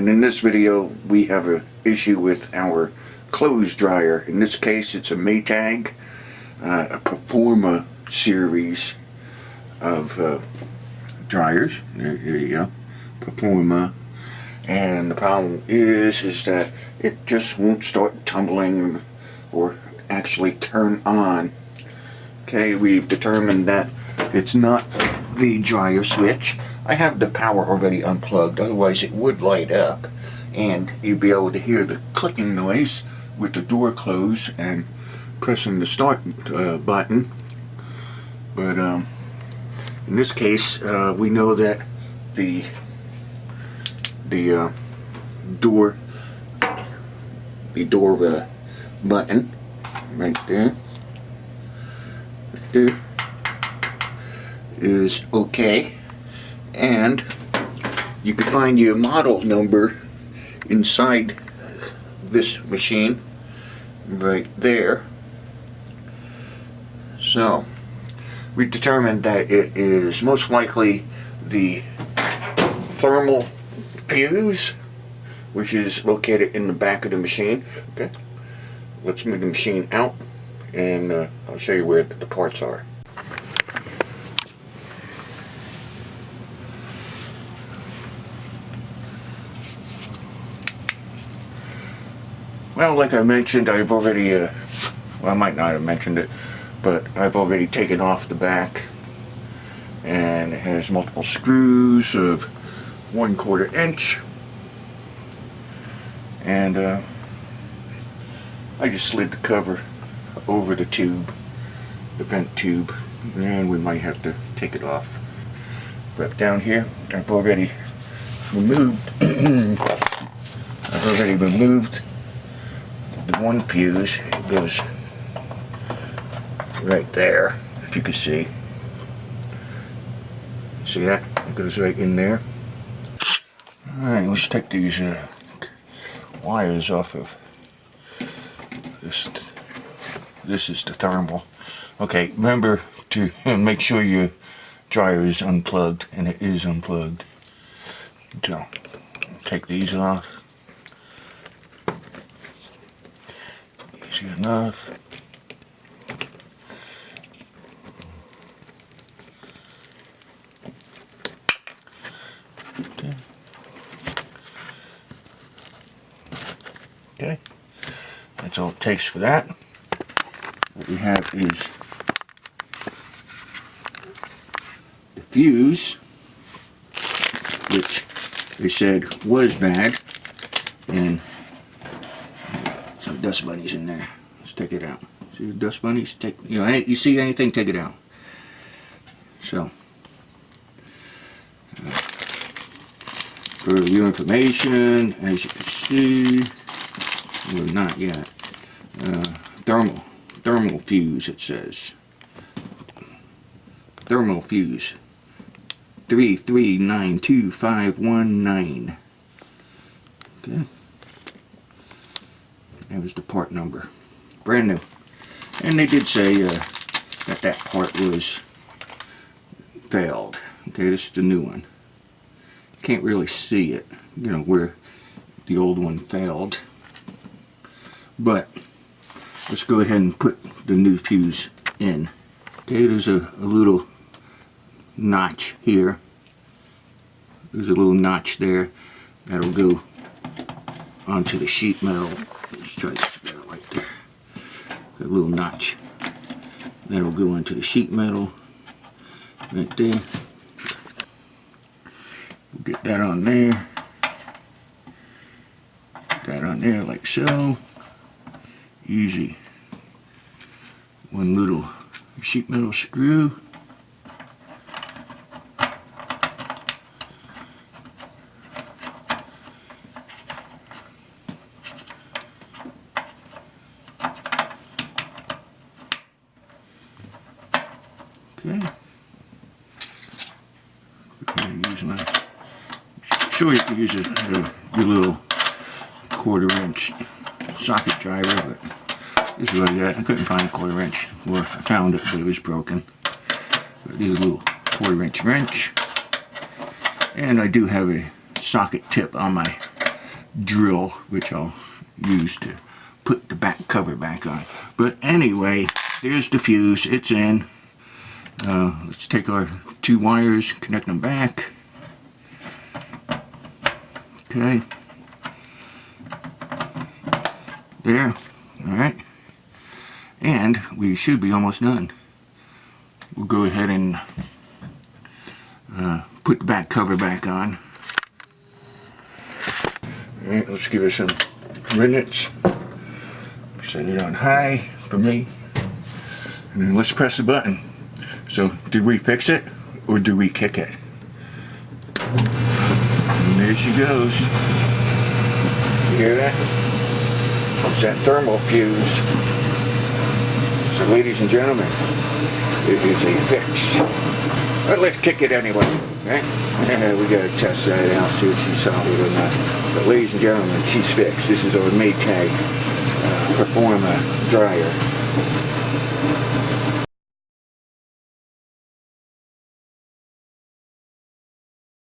and in this video we have an issue with our clothes dryer. In this case it's a Maytag, a Performa series of dryers. There you go, Performa. And the problem is that it just won't start tumbling or actually turn on. Okay, we've determined that it's not the dryer switch. I have the power already unplugged, otherwise it would light up and you'd be able to hear the clicking noise with the door closed and pressing the start button. But in this case we know that the door button right there is okay, and you can find your model number inside this machine right there. So we determined that it is most likely the thermal fuse, which is located in the back of the machine. Okay, let's move the machine out and I'll show you where the parts are. Well, like I mentioned, I've already, well, I might not have mentioned it, but I've already taken off the back, and it has multiple screws of 1/4 inch, and I just slid the cover over the tube, the vent tube, and we might have to take it off. But down here, I've already removed the one fuse. It goes right there, if you can see. See that? It goes right in there. Alright, let's take these wires off of this. This is the thermal. Okay, remember to make sure your dryer is unplugged, and it is unplugged. So, take these off. Easy enough. Okay, that's all it takes for that. What we have is the fuse, which they said was bad, and some dust bunnies in there. Let's take it out. See the dust bunnies? You see anything, take it out. So, for your information, as you can see, well, not yet. Thermal fuse, it says. Thermal fuse 3392519. Okay. That was the part number. Brand new. And they did say that part was failed. Okay, this is the new one. Can't really see it, where the old one failed. But let's go ahead and put the new fuse in. Okay, there's a little notch here. There's a little notch there that'll go onto the sheet metal. Let's try this better right there. A little notch that'll go onto the sheet metal right there. We'll get that on there. Put that on there like so. Easy. One little sheet metal screw. Okay. Sure, you can use your little 1/4 inch socket driver, but this is what I got. I couldn't find a 1/4 inch, or I found it, but it was broken. But this is a little 1/4 inch wrench, and I do have a socket tip on my drill, which I'll use to put the back cover back on. But anyway, there's the fuse. It's in. Let's take our 2 wires, connect them back. Okay. There. Alright. And we should be almost done. We'll go ahead and put the back cover back on. Alright, let's give it some minutes. Set it on high for me. And then let's press the button. So, did we fix it or do we kick it? And there she goes. You hear that? It's that thermal fuse. So, ladies and gentlemen, it is a fix. But let's kick it anyway. Right? We gotta test that out, see if she's solid or not. But ladies and gentlemen, she's fixed. This is our Maytag Performa dryer.